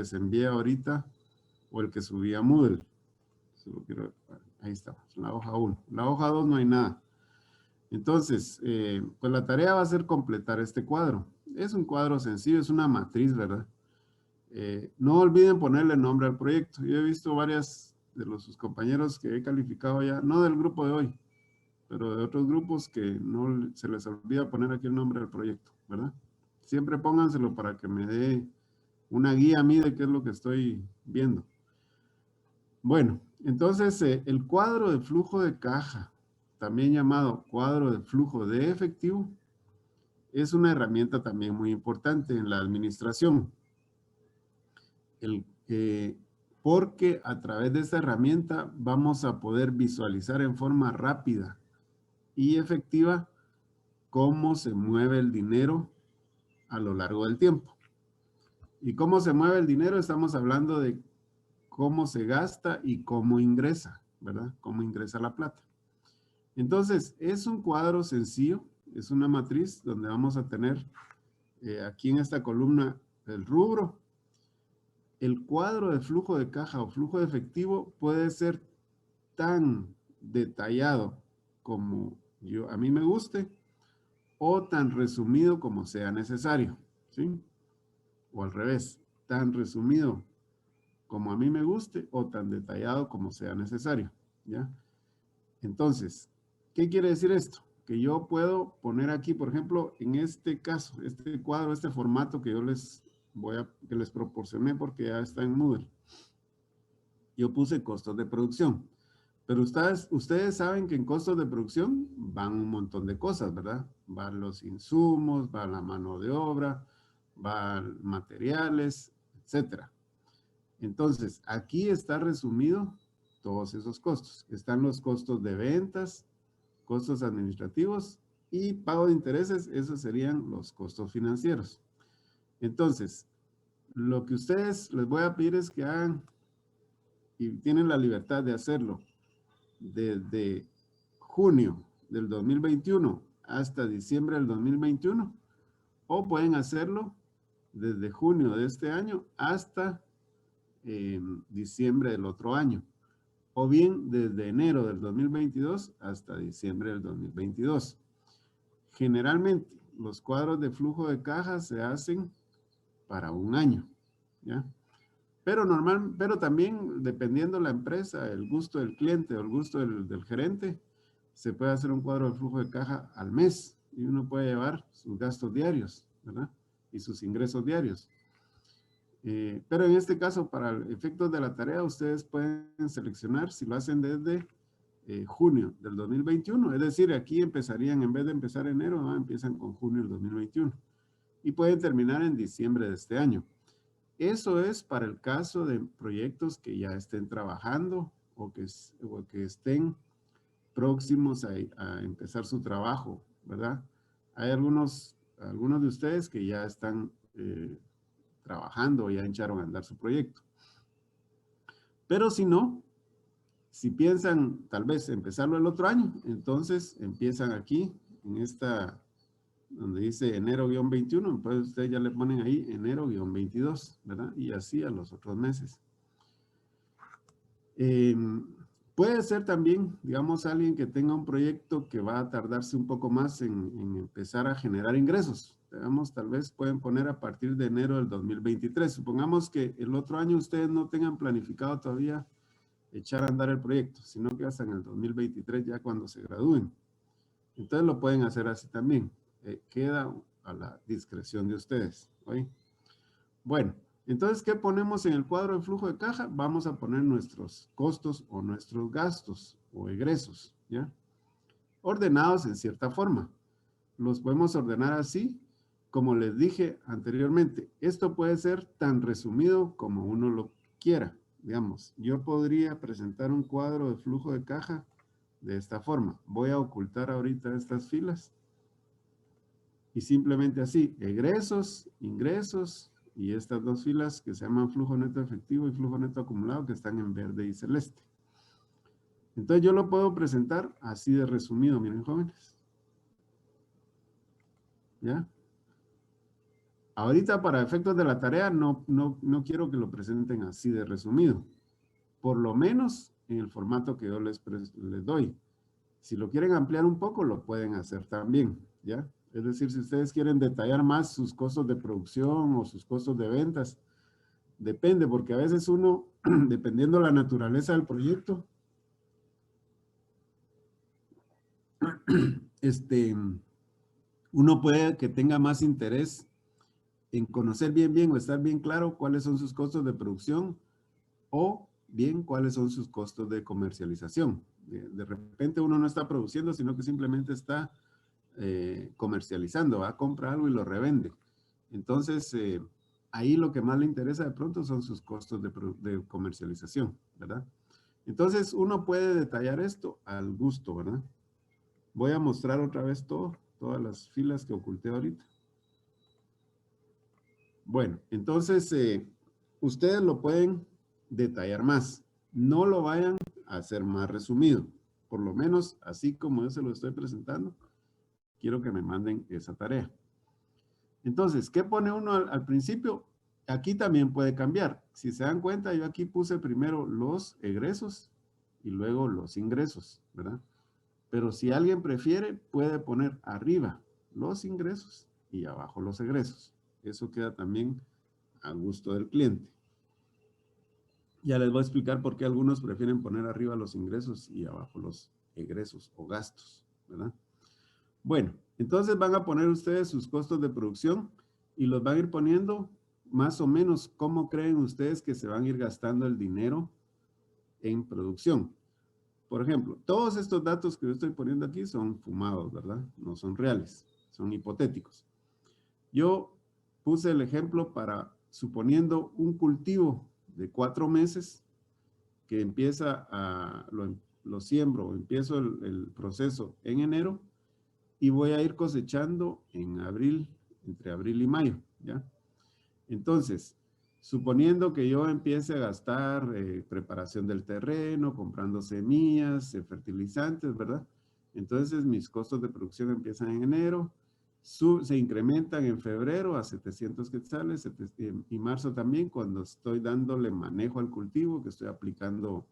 les envié ahorita o el que subí a Moodle. Ahí está, la hoja 1. La hoja 2 no hay nada. Entonces, pues la tarea va a ser completar este cuadro. Es un cuadro sencillo, es una matriz, ¿verdad? No olviden ponerle nombre al proyecto. Yo he visto varias de sus compañeros que he calificado ya, no del grupo de hoy, pero de otros grupos que no se les olvida poner aquí el nombre del proyecto, ¿verdad? Siempre pónganselo para que me dé una guía a mí de qué es lo que estoy viendo. Bueno, entonces el cuadro de flujo de caja, también llamado cuadro de flujo de efectivo, es una herramienta también muy importante en la administración. Porque a través de esta herramienta vamos a poder visualizar en forma rápida y efectiva cómo se mueve el dinero a lo largo del tiempo. ¿Y cómo se mueve el dinero? Estamos hablando de cómo se gasta y cómo ingresa, ¿verdad? Cómo ingresa la plata. Entonces, es un cuadro sencillo, es una matriz donde vamos a tener aquí en esta columna el rubro. El cuadro de flujo de caja o flujo de efectivo puede ser tan detallado como a mí me guste o tan resumido como sea necesario, ¿sí? O al revés, tan resumido como a mí me guste o tan detallado como sea necesario, ¿ya? Entonces, ¿qué quiere decir esto? Que yo puedo poner aquí, por ejemplo, en este caso, este cuadro, este formato que yo que les proporcioné porque ya está en Moodle. Yo puse costos de producción. Pero ustedes saben que en costos de producción van un montón de cosas, ¿verdad? Van los insumos, va la mano de obra, van materiales, etcétera. Entonces, aquí está resumido todos esos costos. Están los costos de ventas, costos administrativos y pago de intereses. Esos serían los costos financieros. Entonces, lo que ustedes les voy a pedir es que hagan, y tienen la libertad de hacerlo, desde junio del 2021 hasta diciembre del 2021, o pueden hacerlo desde junio de este año hasta diciembre del otro año, o bien desde enero del 2022 hasta diciembre del 2022. Generalmente, los cuadros de flujo de caja se hacen para un año, ¿ya? Pero también, dependiendo la empresa, el gusto del cliente o el gusto del gerente, se puede hacer un cuadro de flujo de caja al mes y uno puede llevar sus gastos diarios, ¿verdad? Y sus ingresos diarios. Pero en este caso, para efectos de la tarea, ustedes pueden seleccionar si lo hacen desde junio del 2021. Es decir, aquí empezarían, en vez de empezar enero, ¿no? Empiezan con junio del 2021. Y pueden terminar en diciembre de este año. Eso es para el caso de proyectos que ya estén trabajando o que estén próximos a empezar su trabajo, ¿verdad? Hay algunos de ustedes que ya están trabajando o ya echaron a andar su proyecto. Pero si no, si piensan tal vez empezarlo el otro año, entonces empiezan aquí en esta, donde dice enero-21, entonces ustedes ya le ponen ahí enero-22, ¿verdad? Y así a los otros meses. Puede ser también, digamos, alguien que tenga un proyecto que va a tardarse un poco más en empezar a generar ingresos. Digamos, tal vez pueden poner a partir de enero del 2023. Supongamos que el otro año ustedes no tengan planificado todavía echar a andar el proyecto, sino que hasta en el 2023 ya cuando se gradúen. Entonces lo pueden hacer así también. Queda a la discreción de ustedes. ¿Oye? Bueno, entonces, ¿qué ponemos en el cuadro de flujo de caja? Vamos a poner nuestros costos o nuestros gastos o egresos, ¿ya? Ordenados en cierta forma. Los podemos ordenar así, como les dije anteriormente. Esto puede ser tan resumido como uno lo quiera. Digamos, yo podría presentar un cuadro de flujo de caja de esta forma. Voy a ocultar ahorita estas filas. Y simplemente así, egresos, ingresos, y estas dos filas que se llaman flujo neto efectivo y flujo neto acumulado, que están en verde y celeste. Entonces yo lo puedo presentar así de resumido, miren jóvenes. ¿Ya? Ahorita para efectos de la tarea no quiero que lo presenten así de resumido. Por lo menos en el formato que yo les doy. Si lo quieren ampliar un poco, lo pueden hacer también, ¿ya? Es decir, si ustedes quieren detallar más sus costos de producción o sus costos de ventas, depende, porque a veces uno, dependiendo de la naturaleza del proyecto, uno puede que tenga más interés en conocer bien o estar bien claro cuáles son sus costos de producción o bien cuáles son sus costos de comercialización. De repente uno no está produciendo, sino que simplemente está comercializando, va a comprar algo y lo revende. Entonces, ahí lo que más le interesa de pronto son sus costos de comercialización, ¿verdad? Entonces, uno puede detallar esto al gusto, ¿verdad? Voy a mostrar otra vez todas las filas que oculté ahorita. Bueno, entonces, ustedes lo pueden detallar más. No lo vayan a hacer más resumido. Por lo menos, así como yo se lo estoy presentando, quiero que me manden esa tarea. Entonces, ¿qué pone uno al principio? Aquí también puede cambiar. Si se dan cuenta, yo aquí puse primero los egresos y luego los ingresos, ¿verdad? Pero si alguien prefiere, puede poner arriba los ingresos y abajo los egresos. Eso queda también a gusto del cliente. Ya les voy a explicar por qué algunos prefieren poner arriba los ingresos y abajo los egresos o gastos, ¿verdad? Bueno, entonces van a poner ustedes sus costos de producción y los van a ir poniendo más o menos cómo creen ustedes que se van a ir gastando el dinero en producción. Por ejemplo, todos estos datos que yo estoy poniendo aquí son fumados, ¿verdad? No son reales, son hipotéticos. Yo puse el ejemplo para, suponiendo un cultivo de 4 meses que empieza lo siembro, empiezo el proceso en enero, y voy a ir cosechando en abril, entre abril y mayo, ¿ya? Entonces, suponiendo que yo empiece a gastar preparación del terreno, comprando semillas, fertilizantes, ¿verdad? Entonces, mis costos de producción empiezan en enero, se incrementan en febrero a 700 quetzales y marzo también, cuando estoy dándole manejo al cultivo, que estoy aplicando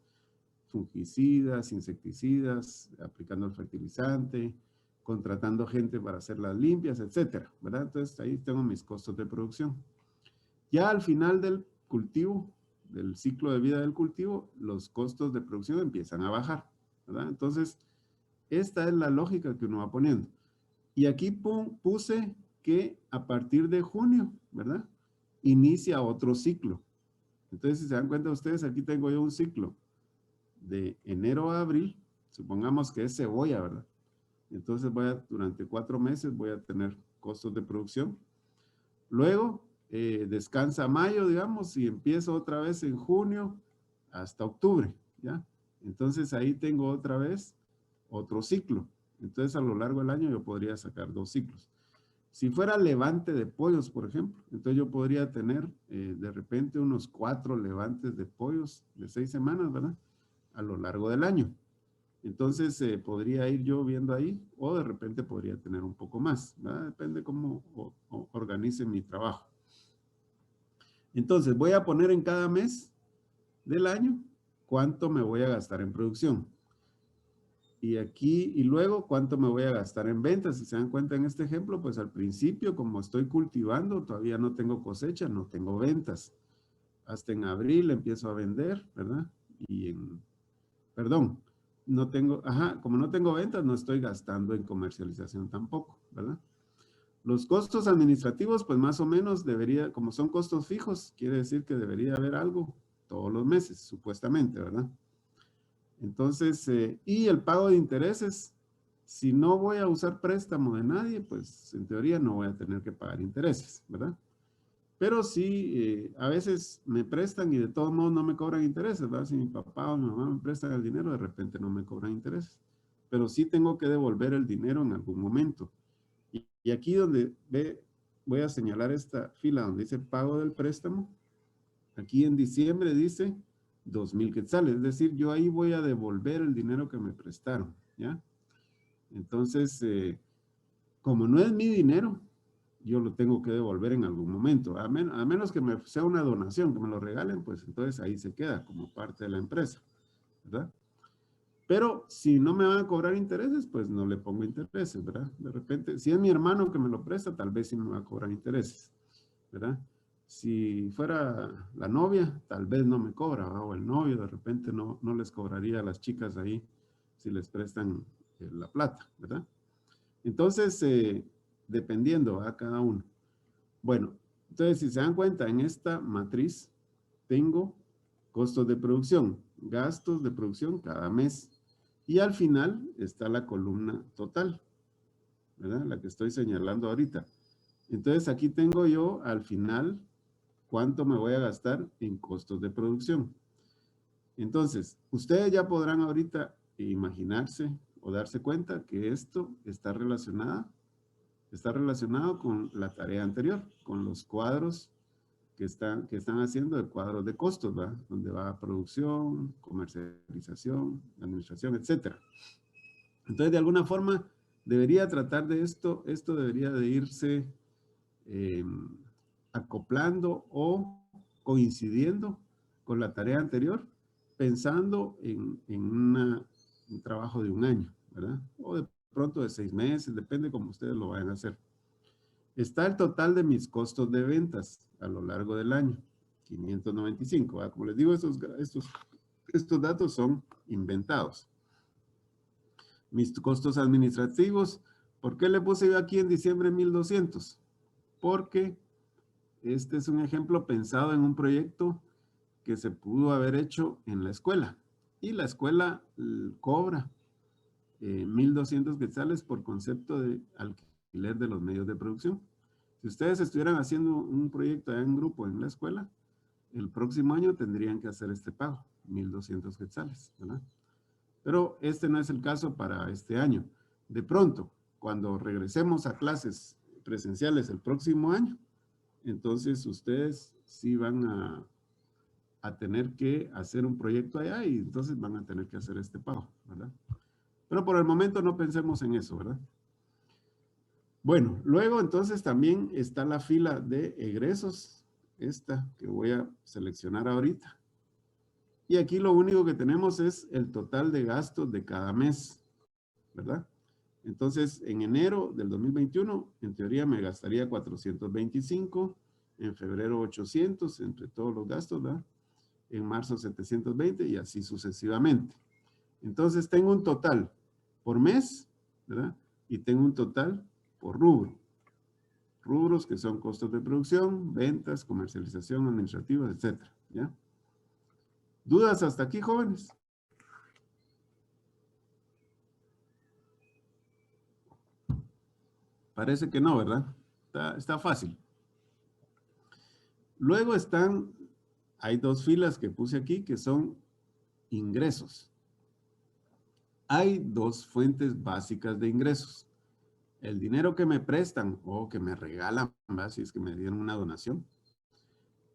fungicidas, insecticidas, aplicando el fertilizante, contratando gente para hacer las limpias, etcétera, ¿verdad? Entonces ahí tengo mis costos de producción. Ya al final del cultivo, del ciclo de vida del cultivo, los costos de producción empiezan a bajar, ¿verdad? Entonces, esta es la lógica que uno va poniendo. Y aquí puse que a partir de junio, ¿verdad? Inicia otro ciclo. Entonces, si se dan cuenta ustedes, aquí tengo yo un ciclo de enero a abril, supongamos que es cebolla, ¿verdad? Entonces durante 4 meses voy a tener costos de producción. Luego descansa mayo, digamos, y empiezo otra vez en junio hasta octubre, ¿ya? Entonces ahí tengo otra vez otro ciclo. Entonces a lo largo del año yo podría sacar 2 ciclos. Si fuera levante de pollos, por ejemplo, entonces yo podría tener de repente unos 4 levantes de pollos de 6 semanas, ¿verdad? A lo largo del año. Entonces podría ir yo viendo ahí o de repente podría tener un poco más, ¿verdad? Depende cómo organice mi trabajo. Entonces voy a poner en cada mes del año cuánto me voy a gastar en producción. Y aquí, y luego cuánto me voy a gastar en ventas. Si se dan cuenta en este ejemplo, pues al principio, como estoy cultivando, todavía no tengo cosecha, no tengo ventas. Hasta en abril empiezo a vender, ¿verdad? Perdón, no tengo, como no tengo ventas, no estoy gastando en comercialización tampoco, ¿verdad? Los costos administrativos, pues más o menos debería, como son costos fijos, quiere decir que debería haber algo todos los meses, supuestamente, ¿verdad? Entonces, y el pago de intereses, si no voy a usar préstamo de nadie, pues en teoría no voy a tener que pagar intereses, ¿verdad? Pero sí, a veces me prestan y de todos modos no me cobran intereses, ¿verdad? Si mi papá o mi mamá me prestan el dinero, de repente no me cobran intereses. Pero sí tengo que devolver el dinero en algún momento. Y aquí donde voy a señalar esta fila donde dice pago del préstamo. Aquí en diciembre dice 2,000 quetzales. Es decir, yo ahí voy a devolver el dinero que me prestaron, ¿ya? Entonces, como no es mi dinero, yo lo tengo que devolver en algún momento. A menos que me sea una donación, que me lo regalen, pues entonces ahí se queda como parte de la empresa, ¿verdad? Pero si no me van a cobrar intereses, pues no le pongo intereses, ¿verdad? De repente, si es mi hermano que me lo presta, tal vez sí me va a cobrar intereses, ¿verdad? Si fuera la novia, tal vez no me cobra, ¿verdad? O el novio, de repente no les cobraría a las chicas ahí si les prestan la plata, ¿verdad? Entonces, dependiendo a cada uno. Bueno, entonces si se dan cuenta, en esta matriz tengo costos de producción, gastos de producción cada mes. Y al final está la columna total, ¿verdad? La que estoy señalando ahorita. Entonces aquí tengo yo al final cuánto me voy a gastar en costos de producción. Entonces, ustedes ya podrán ahorita imaginarse o darse cuenta que esto está relacionado con la tarea anterior, con los cuadros que están haciendo de cuadros de costos, ¿verdad? Donde va producción, comercialización, administración, etcétera. Entonces, de alguna forma, debería tratar de esto debería de irse acoplando o coincidiendo con la tarea anterior, pensando en un trabajo de un año, ¿verdad? O de pronto de 6 meses, depende como ustedes lo vayan a hacer. Está el total de mis costos de ventas a lo largo del año, 595. ¿verdad? Como les digo, estos datos son inventados. Mis costos administrativos, ¿por qué le puse yo aquí en diciembre 1200? Porque este es un ejemplo pensado en un proyecto que se pudo haber hecho en la escuela. Y la escuela cobra 1200 quetzales por concepto de alquiler de los medios de producción. Si ustedes estuvieran haciendo un proyecto en grupo en la escuela, el próximo año tendrían que hacer este pago, 1200 quetzales, ¿verdad? Pero este no es el caso para este año. De pronto, cuando regresemos a clases presenciales el próximo año, entonces ustedes sí van a tener que hacer un proyecto allá y entonces van a tener que hacer este pago, ¿verdad? Pero por el momento no pensemos en eso, ¿verdad? Bueno, luego entonces también está la fila de egresos, esta que voy a seleccionar ahorita. Y aquí lo único que tenemos es el total de gastos de cada mes, ¿verdad? Entonces, en enero del 2021, en teoría me gastaría 425, en febrero 800, entre todos los gastos, ¿verdad? En marzo 720 y así sucesivamente. Entonces, tengo un total por mes, ¿verdad? Y tengo un total por rubro. Rubros que son costos de producción, ventas, comercialización, administrativas, etcétera, ¿ya? ¿Dudas hasta aquí, jóvenes? Parece que no, ¿verdad? Está fácil. Luego hay dos filas que puse aquí que son ingresos. Hay dos fuentes básicas de ingresos. El dinero que me prestan o que me regalan, ¿verdad? Si es que me dieron una donación.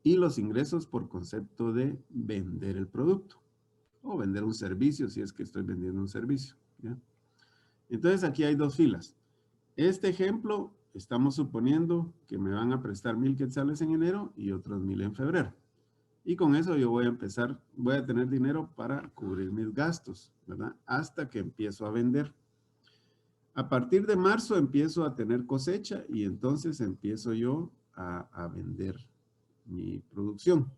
Y los ingresos por concepto de vender el producto o vender un servicio si es que estoy vendiendo un servicio, ¿ya? Entonces aquí hay dos filas. Este ejemplo, estamos suponiendo que me van a prestar 1000 quetzales en enero y otros 1000 en febrero. Y con eso yo voy a tener dinero para cubrir mis gastos, ¿verdad? Hasta que empiezo a vender. A partir de marzo empiezo a tener cosecha y entonces empiezo yo a vender mi producción.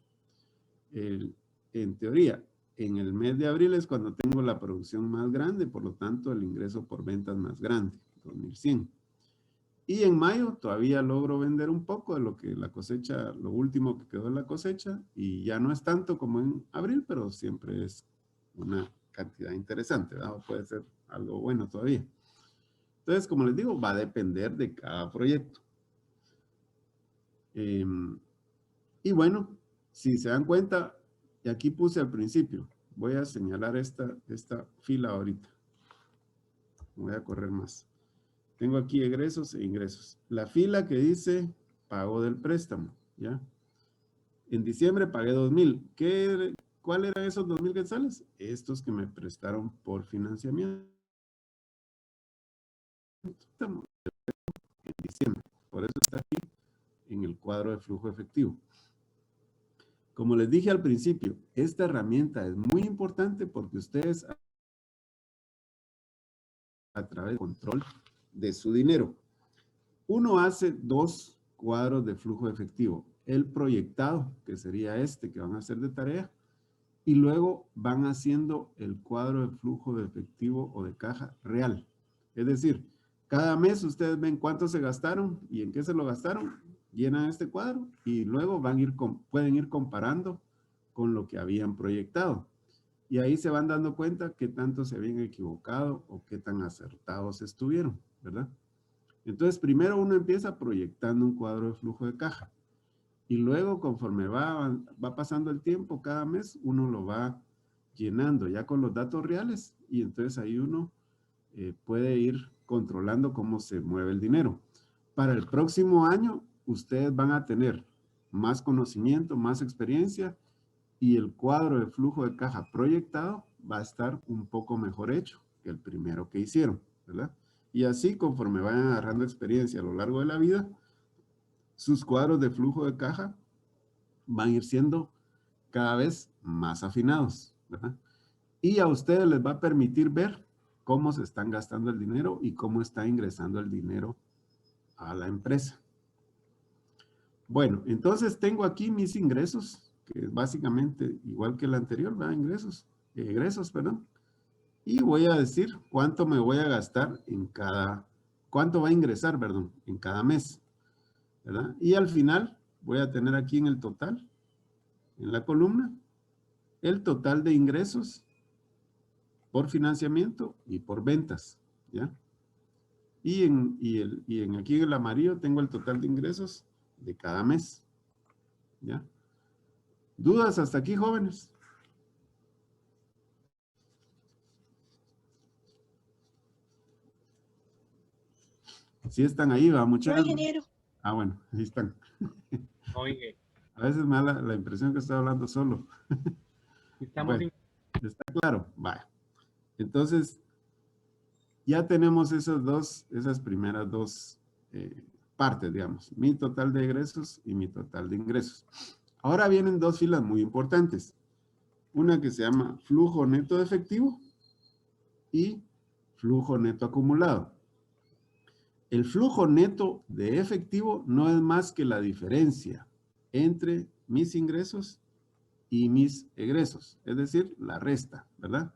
En teoría, en el mes de abril es cuando tengo la producción más grande, por lo tanto el ingreso por ventas más grande, 2100. Y en mayo todavía logro vender un poco de lo que la cosecha, lo último que quedó de la cosecha, y ya no es tanto como en abril, pero siempre es una cantidad interesante, ¿verdad? Puede ser algo bueno todavía. Entonces, como les digo, va a depender de cada proyecto. Y bueno, si se dan cuenta, y aquí puse al principio, voy a señalar esta fila ahorita. Voy a correr más. Tengo aquí egresos e ingresos. La fila que dice pago del préstamo, ¿ya? En diciembre pagué 2000. ¿Cuál eran esos 2000 quetzales? Estos que me prestaron por financiamiento en diciembre. por eso está aquí en el cuadro de flujo efectivo. Como les dije al principio, esta herramienta es muy importante porque ustedes a través del control de su dinero. Uno hace dos cuadros de flujo efectivo. El proyectado, que sería este que van a hacer de tarea, y luego van haciendo el cuadro de flujo de efectivo o de caja real. Es decir, cada mes ustedes ven cuánto se gastaron y en qué se lo gastaron, llenan este cuadro y luego pueden ir comparando con lo que habían proyectado. Y ahí se van dando cuenta qué tanto se habían equivocado o qué tan acertados estuvieron, ¿verdad? Entonces, primero uno empieza proyectando un cuadro de flujo de caja. Y luego, conforme va pasando el tiempo, cada mes uno lo va llenando ya con los datos reales. Y entonces ahí uno puede ir controlando cómo se mueve el dinero. Para el próximo año, ustedes van a tener más conocimiento, más experiencia, y el cuadro de flujo de caja proyectado va a estar un poco mejor hecho que el primero que hicieron, ¿verdad? Y así, conforme vayan agarrando experiencia a lo largo de la vida, sus cuadros de flujo de caja van a ir siendo cada vez más afinados, ¿verdad? Y a ustedes les va a permitir ver cómo se están gastando el dinero y cómo está ingresando el dinero a la empresa. Bueno, entonces tengo aquí mis ingresos, que es básicamente igual que el anterior, ¿verdad? Egresos, perdón. Y voy a decir cuánto me voy a gastar cuánto va a ingresar, perdón, en cada mes, ¿verdad? Y al final voy a tener aquí en el total, en la columna, el total de ingresos por financiamiento y por ventas, ¿ya? Y aquí en el amarillo tengo el total de ingresos de cada mes, ¿ya? ¿Dudas hasta aquí, jóvenes? Sí están ahí, va, No, muchachos. ingeniero. Ah, bueno, ahí están. Oye, A veces me da la impresión que estoy hablando solo. estamos Bueno, ¿está claro? Vaya. Entonces, ya tenemos esas primeras dos partes, digamos. Mi total de egresos y mi total de ingresos. Ahora vienen dos filas muy importantes. Una que se llama flujo neto de efectivo y flujo neto acumulado. El flujo neto de efectivo no es más que la diferencia entre mis ingresos y mis egresos, es decir, la resta, ¿verdad?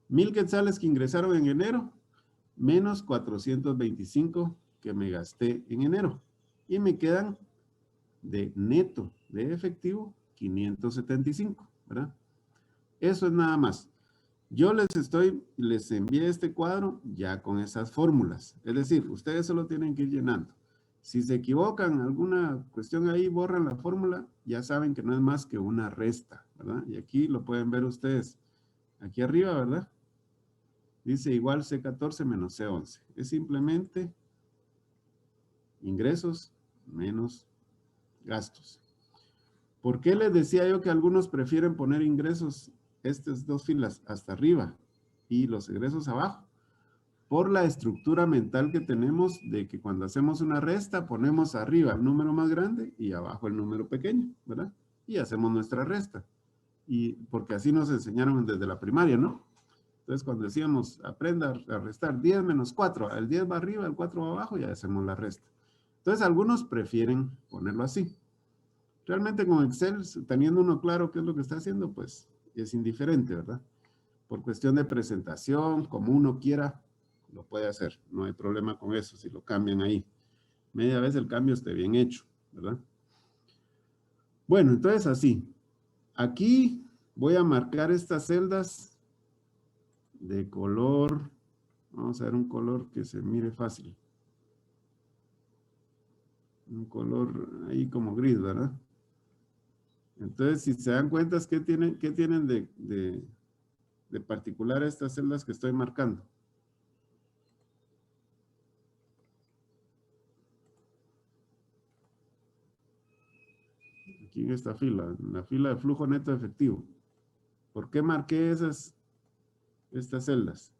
1,000 quetzales que ingresaron en enero, menos 425 que me gasté en enero. Y me quedan de neto de efectivo 575, ¿verdad? Eso es nada más. Yo les envié este cuadro ya con esas fórmulas. Es decir, ustedes solo tienen que ir llenando. Si se equivocan alguna cuestión ahí, borran la fórmula, ya saben que no es más que una resta, ¿verdad? Y aquí lo pueden ver ustedes, aquí arriba, ¿verdad? Dice igual C14 menos C11. Es simplemente ingresos menos gastos. ¿Por qué les decía yo que algunos prefieren poner ingresos, estas dos filas, hasta arriba y los egresos abajo? Por la estructura mental que tenemos de que cuando hacemos una resta ponemos arriba el número más grande y abajo el número pequeño, ¿verdad? Y hacemos nuestra resta. Y porque así nos enseñaron desde la primaria, ¿no? Entonces cuando decíamos aprenda a restar 10 menos 4, el 10 va arriba, el 4 va abajo y hacemos la resta. Entonces algunos prefieren ponerlo así. Realmente con Excel, teniendo uno claro qué es lo que está haciendo, pues es indiferente, ¿verdad? Por cuestión de presentación, como uno quiera, lo puede hacer. No hay problema con eso, si lo cambian ahí. Media vez el cambio esté bien hecho, ¿verdad? Bueno, entonces así. Aquí voy a marcar estas celdas de color, vamos a ver un color que se mire fácil. Un color ahí como gris, ¿verdad? Entonces, si se dan cuenta, ¿qué tienen de particular estas celdas que estoy marcando? Aquí en esta fila, en la fila de flujo neto de efectivo. ¿Por qué marqué estas celdas?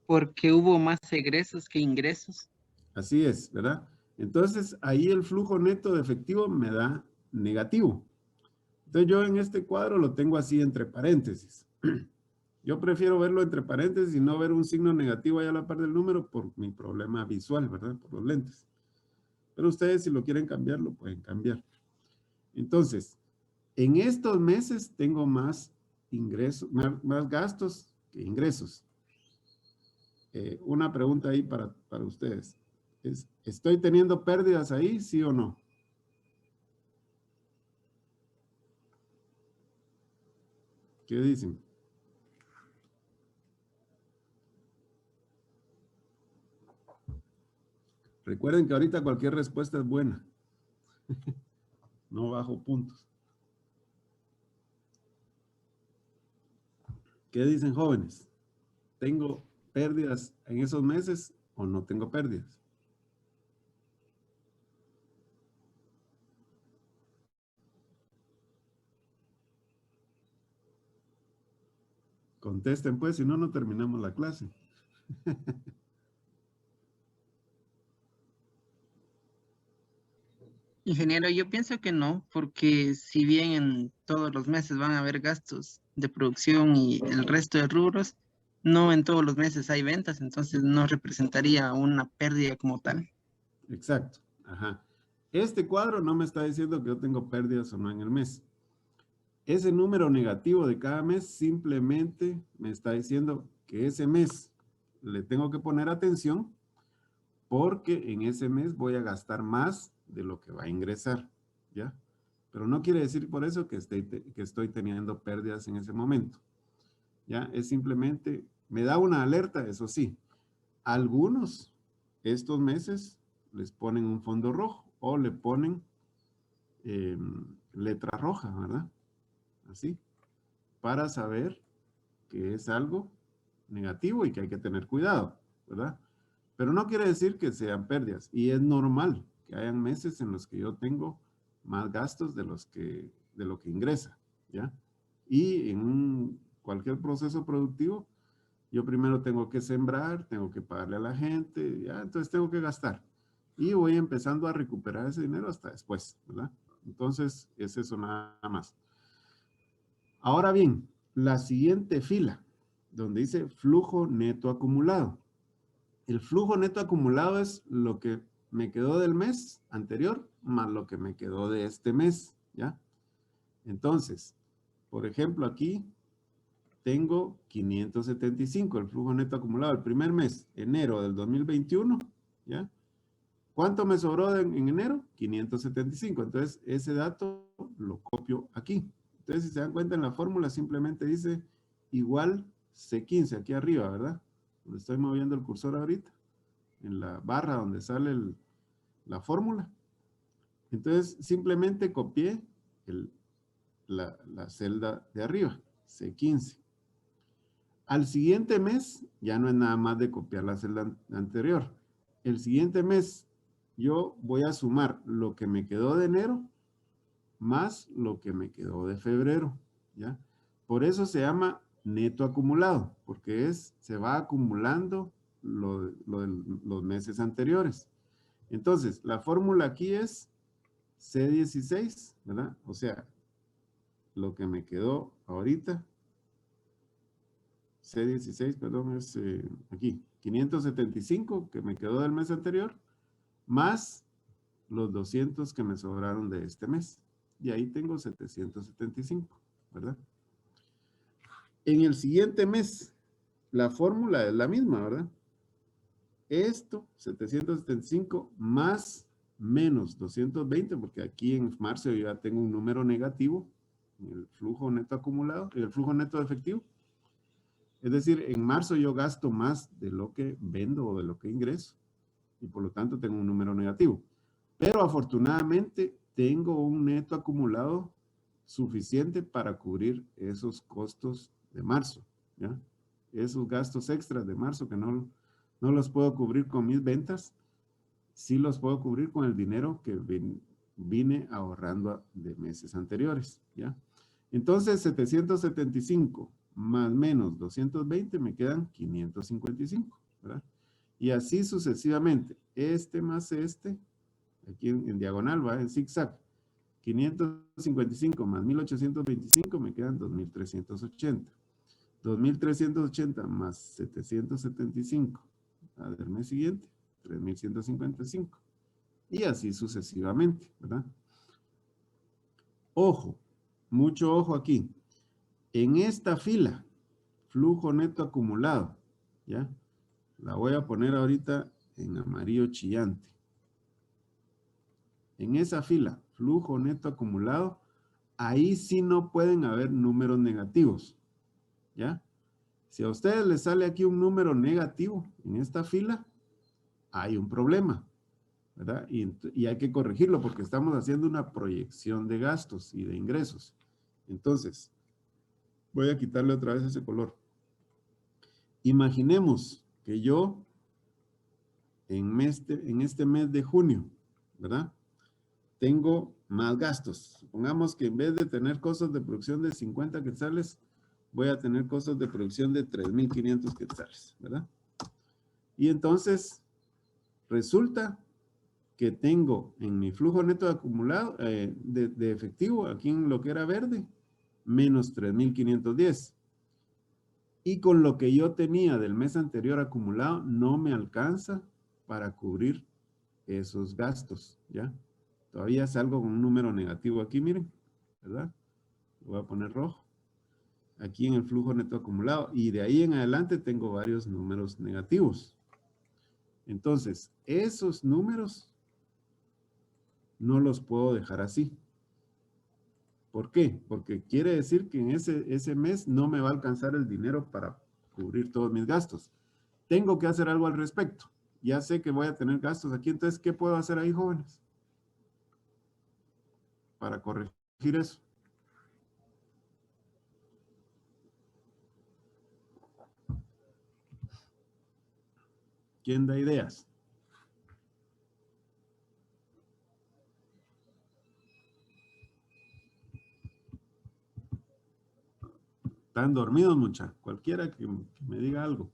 Porque hubo más egresos que ingresos. Así es, ¿verdad? Entonces, ahí el flujo neto de efectivo me da negativo. Entonces, yo en este cuadro lo tengo así entre paréntesis. Yo prefiero verlo entre paréntesis y no ver un signo negativo ahí a la par del número por mi problema visual, ¿verdad? Por los lentes. Pero ustedes, si lo quieren cambiar, lo pueden cambiar. Entonces, en estos meses tengo más ingresos, más gastos que ingresos. Una pregunta ahí para ustedes. ¿Estoy teniendo pérdidas ahí, sí o no? ¿Qué dicen? Recuerden que ahorita cualquier respuesta es buena. No bajo puntos. ¿Qué dicen, jóvenes? ¿Tengo pérdidas en esos meses o no tengo pérdidas? Contesten pues, si no, no terminamos la clase. Ingeniero, yo pienso que no, porque si bien en todos los meses van a haber gastos de producción y el resto de rubros, no en todos los meses hay ventas, entonces no representaría una pérdida como tal. Exacto. Ajá. Este cuadro no me está diciendo que yo tengo pérdidas o no en el mes. Ese número negativo de cada mes simplemente me está diciendo que ese mes le tengo que poner atención porque en ese mes voy a gastar más de lo que va a ingresar, ¿ya? Pero no quiere decir por eso que estoy teniendo pérdidas en ese momento, ¿ya? Es simplemente, me da una alerta, eso sí. Algunos, estos meses, les ponen un fondo rojo o le ponen letra roja, ¿verdad? Así, para saber que es algo negativo y que hay que tener cuidado, ¿verdad? Pero no quiere decir que sean pérdidas. Y es normal que hayan meses en los que yo tengo más gastos de lo que ingresa, ¿ya? Y en cualquier proceso productivo, yo primero tengo que sembrar, tengo que pagarle a la gente, ¿ya? Entonces tengo que gastar. Y voy empezando a recuperar ese dinero hasta después, ¿verdad? Entonces, es eso nada más. Ahora bien, la siguiente fila, donde dice flujo neto acumulado. El flujo neto acumulado es lo que me quedó del mes anterior más lo que me quedó de este mes, ¿ya? Entonces, por ejemplo, aquí tengo 575, el flujo neto acumulado el primer mes, enero del 2021, ¿ya? ¿Cuánto me sobró en enero? 575. Entonces, ese dato lo copio aquí. Entonces, si se dan cuenta en la fórmula, simplemente dice igual C15 aquí arriba, ¿verdad? Donde estoy moviendo el cursor ahorita, en la barra donde sale la fórmula. Entonces, simplemente copié la celda de arriba, C15. Al siguiente mes, ya no es nada más de copiar la celda anterior. El siguiente mes, yo voy a sumar lo que me quedó de enero más lo que me quedó de febrero, ¿ya? Por eso se llama neto acumulado, porque se va acumulando los meses anteriores. Entonces, la fórmula aquí es C16, ¿verdad? O sea, lo que me quedó ahorita, C16, perdón, es aquí, 575 que me quedó del mes anterior, más los 200 que me sobraron de este mes. Y ahí tengo 775, ¿verdad? En el siguiente mes, la fórmula es la misma, ¿verdad? Esto, 775 más menos 220, porque aquí en marzo yo ya tengo un número negativo en el flujo neto acumulado, en el flujo neto de efectivo. Es decir, en marzo yo gasto más de lo que vendo o de lo que ingreso y por lo tanto tengo un número negativo. Pero afortunadamente tengo un neto acumulado suficiente para cubrir esos costos de marzo, ¿ya? Esos gastos extras de marzo que no los puedo cubrir con mis ventas, sí los puedo cubrir con el dinero que vine ahorrando de meses anteriores, ¿ya? Entonces, 775 más menos 220 me quedan 555, ¿verdad? Y así sucesivamente. Este más este, aquí en diagonal, va en zigzag. 555 más 1825 me quedan 2380. 2380 más 775. A ver, mes siguiente, 3155. Y así sucesivamente, ¿verdad? Ojo, mucho ojo aquí. En esta fila, flujo neto acumulado, ¿ya? La voy a poner ahorita en amarillo chillante. En esa fila, flujo neto acumulado, ahí sí no pueden haber números negativos, ¿ya? Si a ustedes les sale aquí un número negativo en esta fila, hay un problema, ¿verdad? Y hay que corregirlo porque estamos haciendo una proyección de gastos y de ingresos. Entonces, voy a quitarle otra vez ese color. Imaginemos que yo en este mes de junio, ¿verdad? Tengo más gastos. Supongamos que en vez de tener costos de producción de 50 quetzales, voy a tener costos de producción de 3,500 quetzales, ¿verdad? Y entonces, resulta que tengo en mi flujo neto acumulado de efectivo, aquí en lo que era verde, menos 3,510. Y con lo que yo tenía del mes anterior acumulado, no me alcanza para cubrir esos gastos, ¿ya? Todavía salgo con un número negativo aquí, miren, ¿verdad? Lo voy a poner rojo. Aquí en el flujo neto acumulado. Y de ahí en adelante tengo varios números negativos. Entonces, esos números no los puedo dejar así. ¿Por qué? Porque quiere decir que en ese mes no me va a alcanzar el dinero para cubrir todos mis gastos. Tengo que hacer algo al respecto. Ya sé que voy a tener gastos aquí, entonces, ¿qué puedo hacer ahí, jóvenes? Para corregir eso. ¿Quién da ideas? Están dormidos, mucha. Cualquiera que me diga algo.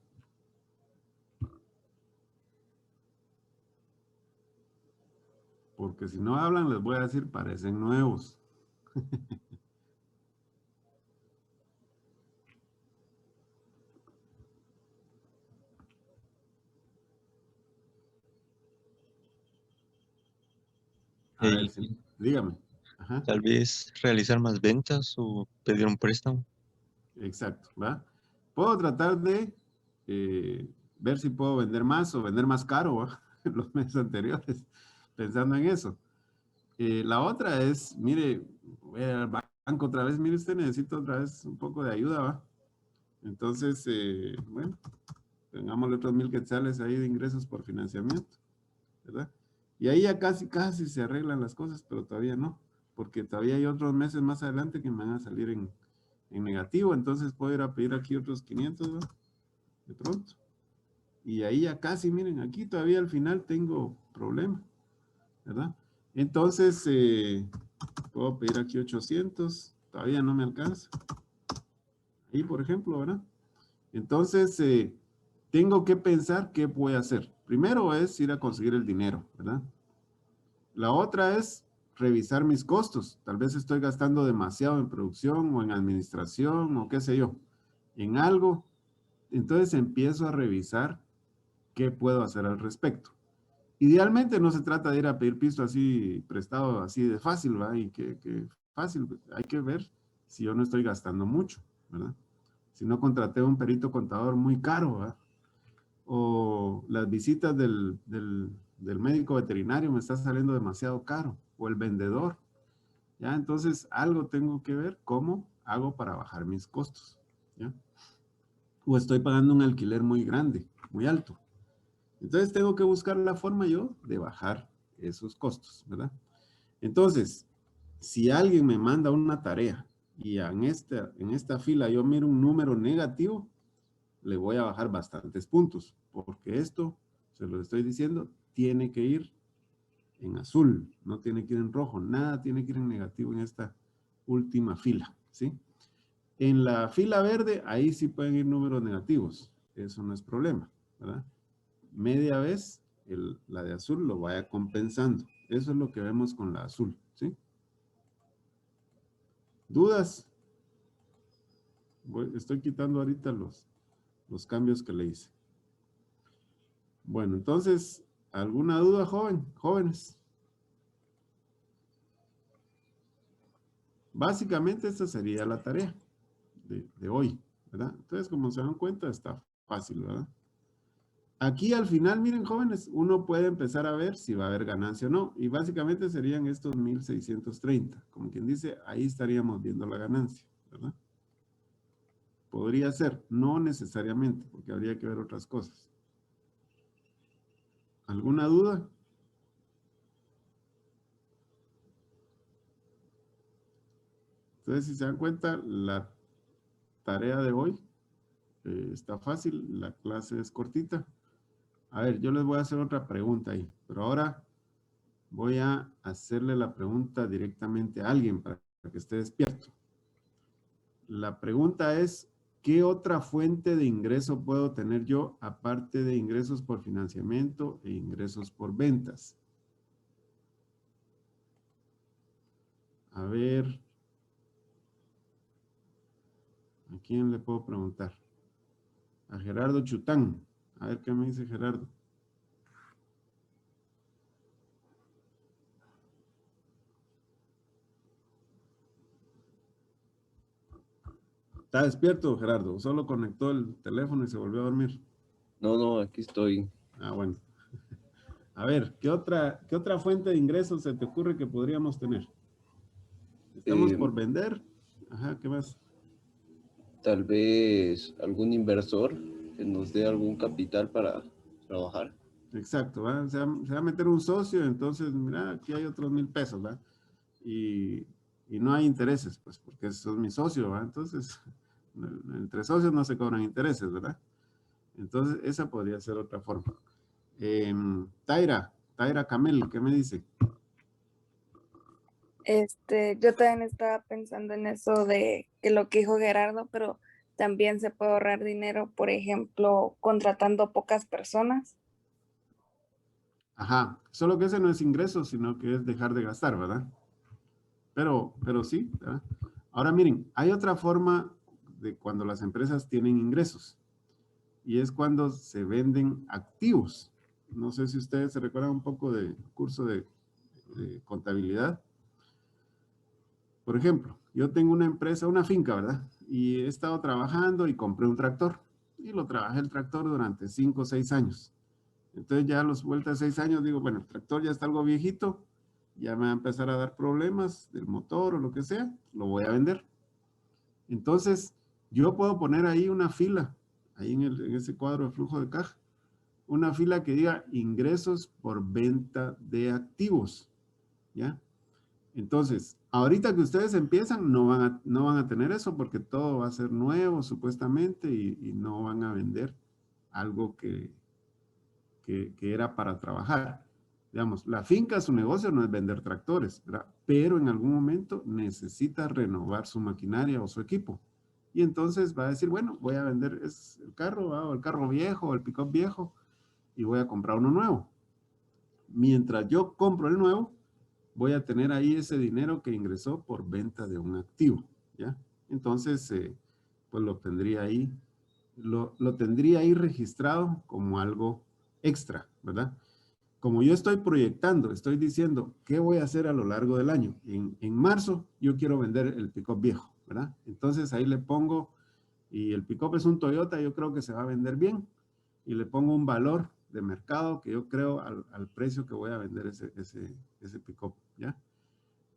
Porque si no hablan, les voy a decir, parecen nuevos. A ver, dígame. Ajá. Tal vez realizar más ventas o pedir un préstamo. Exacto, ¿va? Puedo tratar de ver si puedo vender más o vender más caro, ¿va? Los meses anteriores, pensando en eso. La otra es, mire, voy al banco otra vez, mire usted, necesito otra vez un poco de ayuda, ¿va? Entonces, bueno, tengámosle otros 1,000 quetzales ahí de ingresos por financiamiento, ¿verdad? Y ahí ya casi se arreglan las cosas, pero todavía no, porque todavía hay otros meses más adelante que me van a salir en negativo, entonces puedo ir a pedir aquí otros 500, ¿no? De pronto. Y ahí ya casi, miren, aquí todavía al final tengo problema, ¿verdad? Entonces, puedo pedir aquí 800, todavía no me alcanza. Ahí, por ejemplo, ¿verdad? Entonces, tengo que pensar qué voy a hacer. Primero es ir a conseguir el dinero, ¿verdad? La otra es revisar mis costos. Tal vez estoy gastando demasiado en producción o en administración o qué sé yo, en algo. Entonces empiezo a revisar qué puedo hacer al respecto. Idealmente no se trata de ir a pedir pisto así prestado, así de fácil, ¿va? Y que fácil, hay que ver si yo no estoy gastando mucho, ¿verdad? Si no contraté un perito contador muy caro, ¿va? O las visitas del médico veterinario me está saliendo demasiado caro, o el vendedor, ¿ya? Entonces algo tengo que ver cómo hago para bajar mis costos, ¿ya? O estoy pagando un alquiler muy grande, muy alto. Entonces tengo que buscar la forma yo de bajar esos costos, ¿verdad? Entonces, si alguien me manda una tarea y en esta fila yo miro un número negativo, le voy a bajar bastantes puntos, porque esto, se lo estoy diciendo, tiene que ir en azul, no tiene que ir en rojo, nada tiene que ir en negativo en esta última fila, ¿sí? En la fila verde, ahí sí pueden ir números negativos. Eso no es problema, ¿verdad? Media vez, la de azul lo vaya compensando. Eso es lo que vemos con la azul, ¿sí? ¿Dudas? Estoy quitando ahorita los cambios que le hice. Bueno, entonces, ¿alguna duda, jóvenes? Básicamente esta sería la tarea de hoy, ¿verdad? Entonces, como se dan cuenta, está fácil, ¿verdad? Aquí al final, miren, jóvenes, uno puede empezar a ver si va a haber ganancia o no. Y básicamente serían estos 1630. Como quien dice, ahí estaríamos viendo la ganancia, ¿verdad? Podría ser, no necesariamente, porque habría que ver otras cosas. ¿Alguna duda? Entonces, si se dan cuenta, la tarea de hoy está fácil, la clase es cortita. A ver, yo les voy a hacer otra pregunta ahí, pero ahora voy a hacerle la pregunta directamente a alguien para que esté despierto. La pregunta es, ¿qué otra fuente de ingreso puedo tener yo aparte de ingresos por financiamiento e ingresos por ventas? A ver, ¿a quién le puedo preguntar? A Gerardo Chután. A ver qué me dice Gerardo. ¿Está despierto, Gerardo? ¿Solo conectó el teléfono y se volvió a dormir? No, aquí estoy. Ah, bueno. A ver, ¿qué otra fuente de ingresos se te ocurre que podríamos tener? Estamos por vender. Ajá, ¿qué más? Tal vez algún inversor que nos dé algún capital para trabajar. Exacto, ¿va? Se va a meter un socio, entonces, mira, aquí hay otros 1,000 pesos, ¿va? Y no hay intereses, pues, porque sos mi socio, ¿va? Entonces, entre socios no se cobran intereses, ¿verdad? Entonces, esa podría ser otra forma. Taira Camel, ¿qué me dice? Yo también estaba pensando en eso de que lo que dijo Gerardo, pero también se puede ahorrar dinero, por ejemplo, contratando pocas personas. Ajá, solo que ese no es ingreso, sino que es dejar de gastar, ¿verdad? Pero sí, ¿verdad? Ahora miren, hay otra forma de cuando las empresas tienen ingresos y es cuando se venden activos. No sé si ustedes se recuerdan un poco del curso de contabilidad. Por ejemplo, yo tengo una empresa, una finca, ¿verdad? Y he estado trabajando y compré un tractor. Y lo trabajé el tractor durante 5 o 6 años. Entonces ya a los vueltas de 6 años digo, bueno, el tractor ya está algo viejito, ya me va a empezar a dar problemas del motor o lo que sea, lo voy a vender. Entonces, yo puedo poner ahí una fila, ahí en ese cuadro de flujo de caja, una fila que diga ingresos por venta de activos, ¿ya? Entonces, ahorita que ustedes empiezan, no van a tener eso porque todo va a ser nuevo supuestamente y no van a vender algo que era para trabajar. Digamos, la finca, su negocio no es vender tractores, ¿verdad? Pero en algún momento necesita renovar su maquinaria o su equipo. Y entonces va a decir, bueno, voy a vender el carro, o el carro viejo, o el pick-up viejo, y voy a comprar uno nuevo. Mientras yo compro el nuevo, voy a tener ahí ese dinero que ingresó por venta de un activo, ¿ya? Entonces, pues lo tendría ahí, lo tendría ahí registrado como algo extra, ¿verdad? Como yo estoy proyectando, estoy diciendo qué voy a hacer a lo largo del año. En marzo yo quiero vender el pick-up viejo, ¿verdad? Entonces ahí le pongo, y el pick-up es un Toyota, yo creo que se va a vender bien, y le pongo un valor de mercado que yo creo al precio que voy a vender ese pick-up, ¿ya?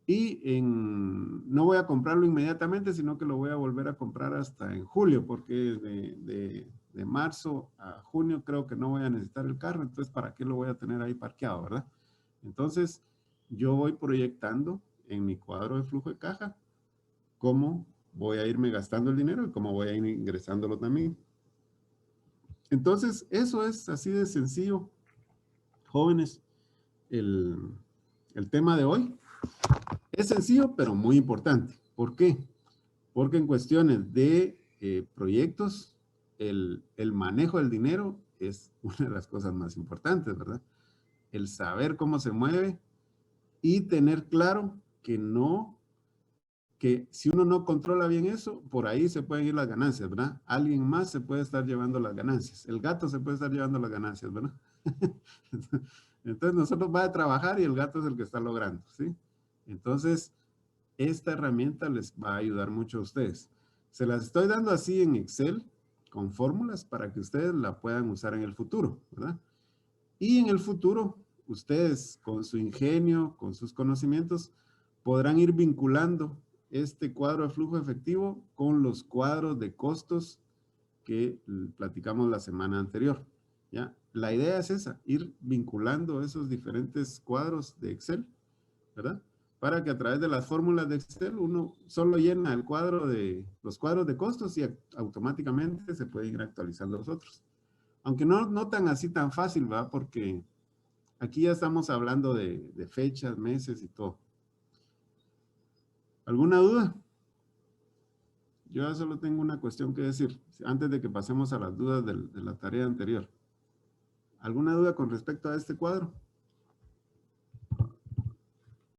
Y no voy a comprarlo inmediatamente, sino que lo voy a volver a comprar hasta en julio, porque de marzo a junio creo que no voy a necesitar el carro, entonces ¿para qué lo voy a tener ahí parqueado, verdad? Entonces, yo voy proyectando en mi cuadro de flujo de caja cómo voy a irme gastando el dinero y cómo voy a ir ingresándolo también. Entonces, eso es así de sencillo, jóvenes, el tema de hoy. Es sencillo, pero muy importante. ¿Por qué? Porque en cuestiones de proyectos, el manejo del dinero es una de las cosas más importantes, ¿verdad? El saber cómo se mueve y tener claro que si uno no controla bien eso, por ahí se pueden ir las ganancias, ¿verdad? Alguien más se puede estar llevando las ganancias. El gato se puede estar llevando las ganancias, ¿verdad? Entonces nosotros va a trabajar y el gato es el que está logrando, ¿sí? Entonces, esta herramienta les va a ayudar mucho a ustedes. Se las estoy dando así en Excel, con fórmulas, para que ustedes la puedan usar en el futuro, ¿verdad? Y en el futuro, ustedes con su ingenio, con sus conocimientos, podrán ir vinculando este cuadro de flujo efectivo con los cuadros de costos que platicamos la semana anterior, ¿ya? La idea es esa, ir vinculando esos diferentes cuadros de Excel, ¿verdad? Para que a través de las fórmulas de Excel uno solo llena el cuadro los cuadros de costos y automáticamente se pueden ir actualizando los otros. Aunque no tan así tan fácil, ¿verdad? Porque aquí ya estamos hablando de fechas, meses y todo. ¿Alguna duda? Yo ya solo tengo una cuestión que decir, antes de que pasemos a las dudas de la tarea anterior. ¿Alguna duda con respecto a este cuadro?